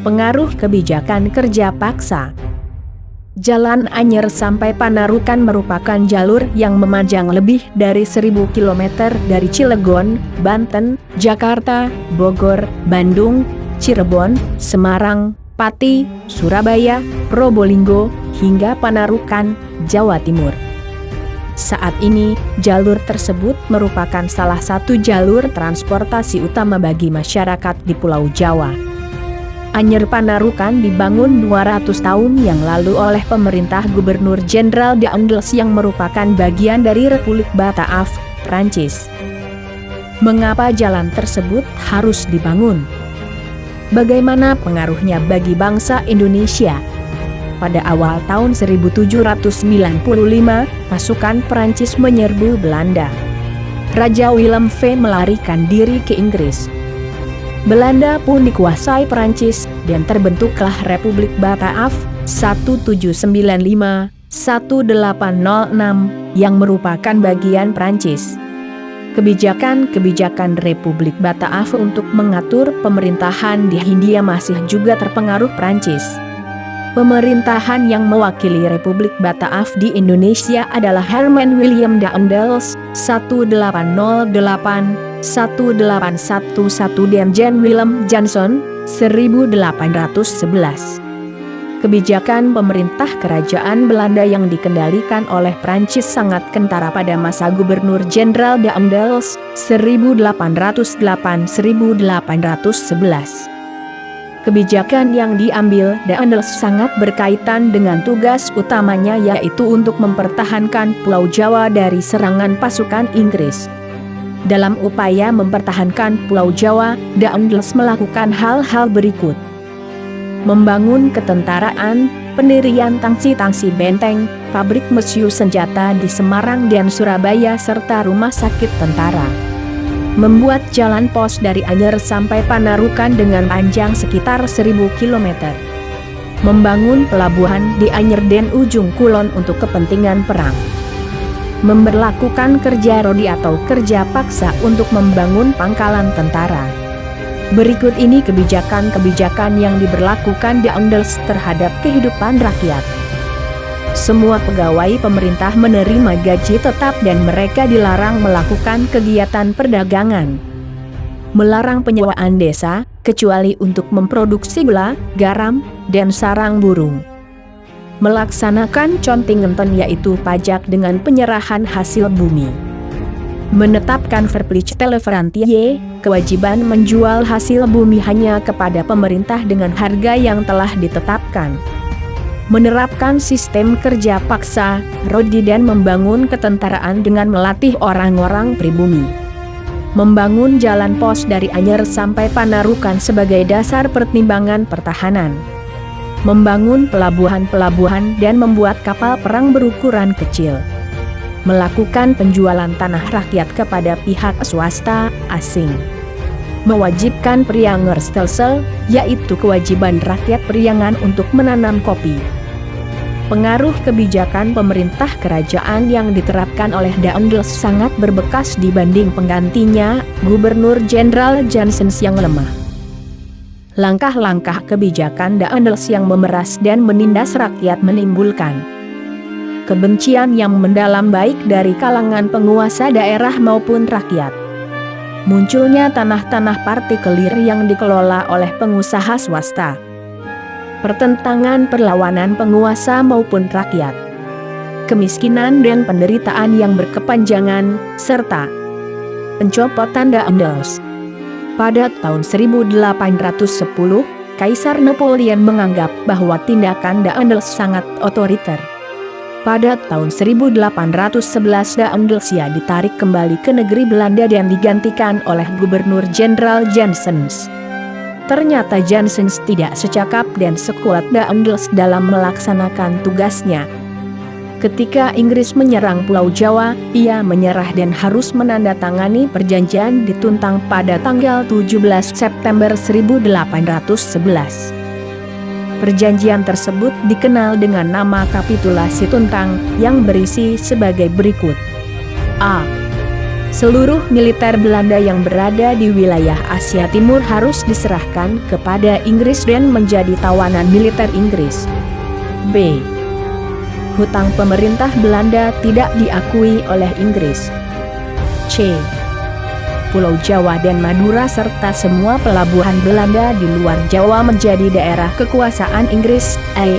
Pengaruh kebijakan kerja paksa. Jalan Anyer sampai Panarukan merupakan jalur yang memanjang lebih dari 1000 km dari Cilegon, Banten, Jakarta, Bogor, Bandung, Cirebon, Semarang, Pati, Surabaya, Probolinggo, hingga Panarukan, Jawa Timur. Saat ini, jalur tersebut merupakan salah satu jalur transportasi utama bagi masyarakat di Pulau Jawa. Anyer Panarukan dibangun 200 tahun yang lalu oleh pemerintah Gubernur Jenderal Daendels yang merupakan bagian dari Republik Bataaf, Prancis. Mengapa jalan tersebut harus dibangun? Bagaimana pengaruhnya bagi bangsa Indonesia? Pada awal tahun 1795, pasukan Prancis menyerbu Belanda. Raja Willem V melarikan diri ke Inggris. Belanda pun dikuasai Prancis dan terbentuklah Republik Bataaf 1795-1806 yang merupakan bagian Prancis. Kebijakan-kebijakan Republik Bataaf untuk mengatur pemerintahan di Hindia masih juga terpengaruh Prancis. Pemerintahan yang mewakili Republik Bataaf di Indonesia adalah Herman William Daendels 1808-1811 dan Jan Willem Jansson 1811. Kebijakan pemerintah kerajaan Belanda yang dikendalikan oleh Prancis sangat kentara pada masa Gubernur Jenderal Daendels 1808-1811. Kebijakan yang diambil Daendels sangat berkaitan dengan tugas utamanya, yaitu untuk mempertahankan Pulau Jawa dari serangan pasukan Inggris. Dalam upaya mempertahankan Pulau Jawa, Daendels melakukan hal-hal berikut: membangun ketentaraan, pendirian tangsi-tangsi benteng, pabrik mesiu senjata di Semarang dan Surabaya serta rumah sakit tentara. Membuat jalan pos dari Anyer sampai Panarukan dengan panjang sekitar 1000 km. Membangun pelabuhan di Anyer dan Ujung Kulon untuk kepentingan perang. Memberlakukan kerja rodi atau kerja paksa untuk membangun pangkalan tentara. Berikut ini kebijakan-kebijakan yang diberlakukan Daendels terhadap kehidupan rakyat. Semua pegawai pemerintah menerima gaji tetap dan mereka dilarang melakukan kegiatan perdagangan. Melarang penyewaan desa, kecuali untuk memproduksi gula, garam, dan sarang burung. Melaksanakan contingenten yaitu pajak dengan penyerahan hasil bumi. Menetapkan Verplichteleverantie, kewajiban menjual hasil bumi hanya kepada pemerintah dengan harga yang telah ditetapkan. Menerapkan sistem kerja paksa, rodi dan membangun ketentaraan dengan melatih orang-orang pribumi. Membangun jalan pos dari Anyer sampai Panarukan sebagai dasar pertimbangan pertahanan. Membangun pelabuhan-pelabuhan dan membuat kapal perang berukuran kecil. Melakukan penjualan tanah rakyat kepada pihak swasta, asing. Mewajibkan Priangerstelsel, yaitu kewajiban rakyat Priangan untuk menanam kopi. Pengaruh kebijakan pemerintah kerajaan yang diterapkan oleh Daendels sangat berbekas dibanding penggantinya, Gubernur Jenderal Jansson yang lemah. Langkah-langkah kebijakan Daendels yang memeras dan menindas rakyat menimbulkan kebencian yang mendalam baik dari kalangan penguasa daerah maupun rakyat. Munculnya tanah-tanah partikelir yang dikelola oleh pengusaha swasta. Pertentangan perlawanan penguasa maupun rakyat. Kemiskinan dan penderitaan yang berkepanjangan, serta pencopotan Daendels. Pada tahun 1810, Kaisar Napoleon menganggap bahwa tindakan Daendels sangat otoriter. Pada tahun 1811 Daendels ditarik kembali ke negeri Belanda dan digantikan oleh Gubernur Jenderal Jansson. Ternyata Jansson tidak secakap dan sekuat Daendels dalam melaksanakan tugasnya. Ketika Inggris menyerang Pulau Jawa, ia menyerah dan harus menandatangani perjanjian di Tuntang pada tanggal 17 September 1811. Perjanjian tersebut dikenal dengan nama Kapitulasi Tuntang, yang berisi sebagai berikut. A. Seluruh militer Belanda yang berada di wilayah Asia Timur harus diserahkan kepada Inggris dan menjadi tawanan militer Inggris. B. Hutang pemerintah Belanda tidak diakui oleh Inggris. C. Pulau Jawa dan Madura serta semua pelabuhan Belanda di luar Jawa menjadi daerah kekuasaan Inggris. A.